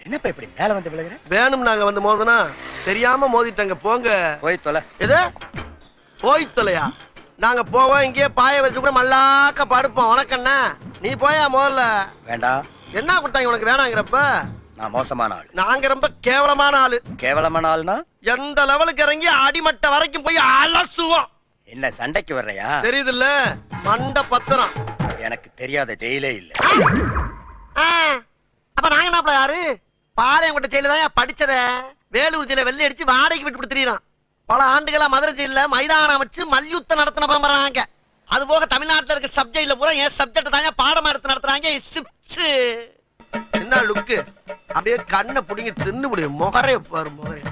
என்னப்பா இப்படி மேல வந்து விழுகிற? வேணும் நாங்க வந்து மோதனா தெரியாம மோதிட்டங்க. போங்க போய் தொலை. எது போய் தொலையா? நாங்க போவோம், இங்கேயே பாய வச்சு கூட மல்லாக்க படுப்போம். உனக்கண்ணா நீ போயா முதல்ல. வேண்டாம். என்ன கொடுத்தாங்க உனக்கு வேணாங்கிறப்ப? நான் மோசமான ஆள். நாங்க ரொம்ப கேவலமான ஆளு. கேவலமான ஆள்னா எந்த லெவலுக்கு இறங்கி அடிமட்ட வரைக்கும் போய் அலசுவோம். என்ன சண்டைக்கு வர்றையா? தெரியுதுல்ல, மண்ட பத்திரம். எனக்கு தெரியாத ஜெயிலே இல்ல. அப்ப நாங்க என்ன யாரு? பாளையங்கோட்டை ஜெயில தான் படிச்சத. வேலூர் ஜெயில வெள்ளை அடிச்சு வாடகைக்கு விட்டு கொடுத்துறோம். பல ஆண்டுகளா மதுரை ஜெயில மைதானம் அமைச்சு மல்யுத்தம் நடத்தின பரம்பராங்க. அது போக தமிழ்நாட்டுல இருக்க சப்ஜெக்ட்ல பூரா என் சப்ஜெக்ட் தாங்க பாடமா எடுத்து நடத்துறாங்க. என்ன லுக்கு? அப்படியே கண்ணை புடிங்கி தின்னு முடியும். முகரைய பாரு முகரைய.